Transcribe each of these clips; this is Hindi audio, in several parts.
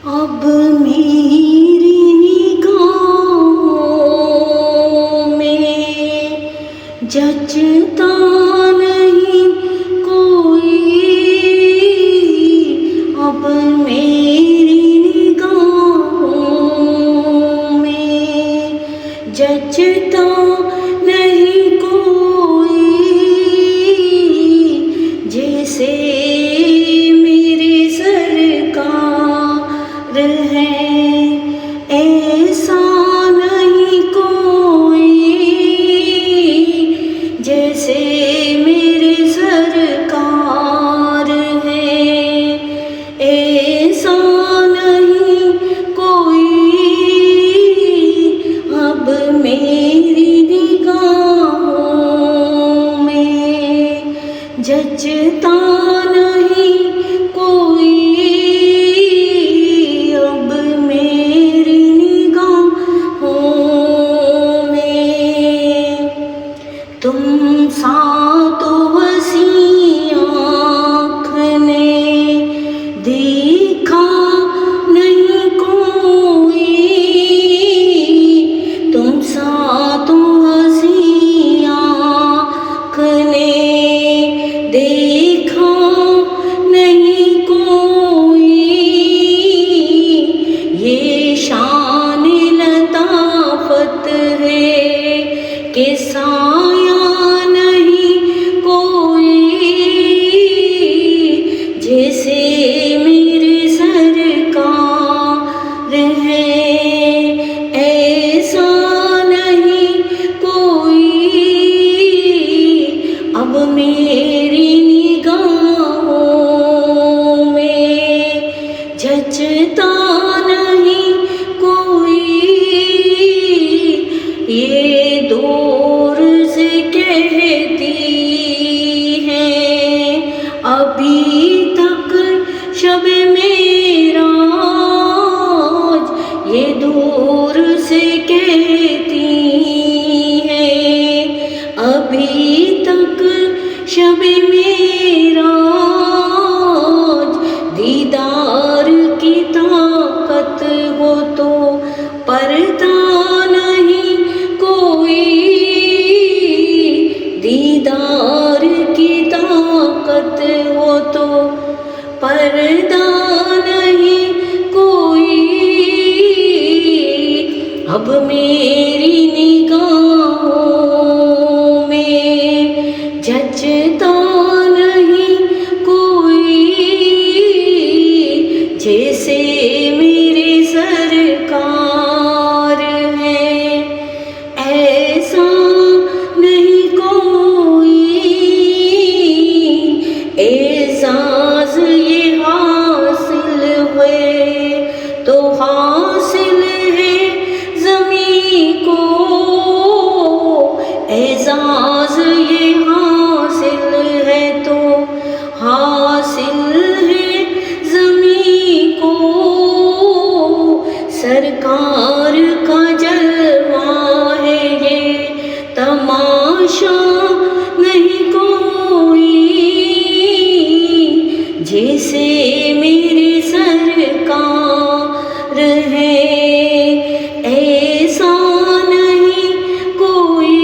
अब मेरी निगाहों में जचता नहीं कोई, अब मेरी निगाहों में जचता नहीं कोई, जैसे मेरे सरकार है ऐसा नहीं कोई, जैसे मेरे सरकार है ऐसा नहीं कोई। अब मेरी निगाहों में जचता नहीं कोई, अब मेरी निगाहों में तुम सा तो हंसी आँख ने देखा नहीं कोई, तुम सा तो हंसी आँख ने देखा नहीं कोई, ये शान लताफत है कि साया नहीं कोई, जैसे मेरे सरकार है ऐसा नहीं कोई। अब मेरी निगाहों में जचता नहीं कोई, ये दूर से कहती है अभी तक शब मेराज, ये दूर से कहती है अभी तक शब मेराज, दीदार की ताकत हो तो पर्दा नहीं कोई, दीदार की ताकत हो तो पर्दा नहीं कोई। अब मेरी निगाहों में जचता नहीं कोई, जैसे मेरे सरकार है ऐसा नहीं कोई। एजाज ये हासिल है तो हासिल है ज़मीं को, एजाज ये हासिल है तो हासिल है ज़मीं को, सरकार का जलवा है ये तमाशा नहीं कोई, जैसे मेरे सरकार है ऐसा नहीं कोई।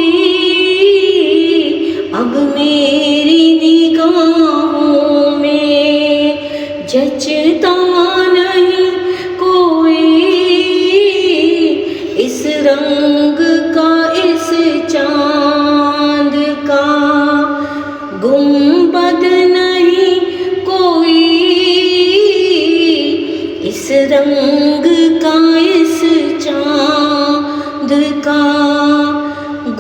अब मेरी निगाहों में जचता नहीं कोई, इस रंग का इस चांद का गुंबद नहीं कोई, इस रंग का इस चांद का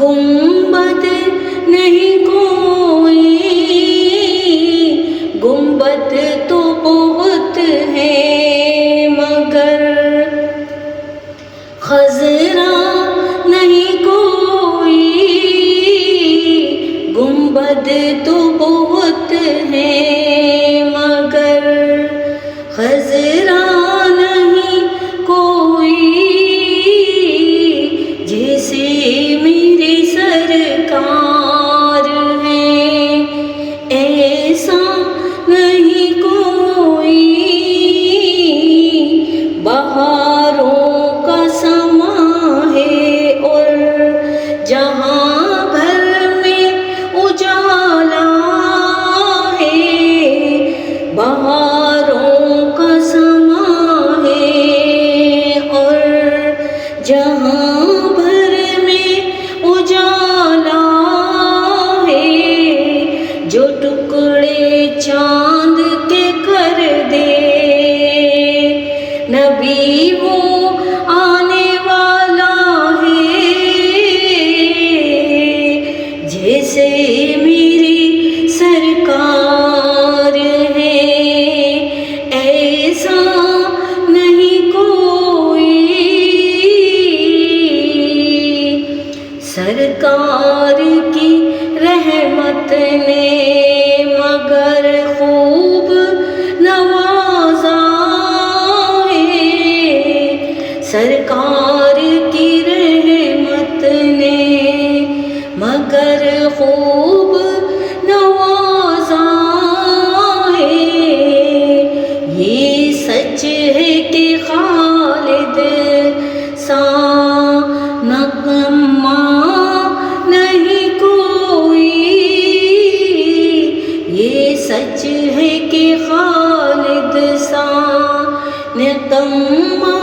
गुंबद नहीं कोई, गुंबद तो बहुत है मगर खजरा नहीं कोई, गुंबद तो बहुत है मगर खजरा नहीं कोई, जैसे मेरे सरकार है ऐसा नहीं कोई। जैसा नहीं कोई। सरकार की रहमत ने मगर खूब नवाजा है। सरकार की रहमत ने मगर खूब नवाजा है। ये सच है कि खालिद सा नगमा नहीं कोई। ये सच है कि खालिद सा नगमा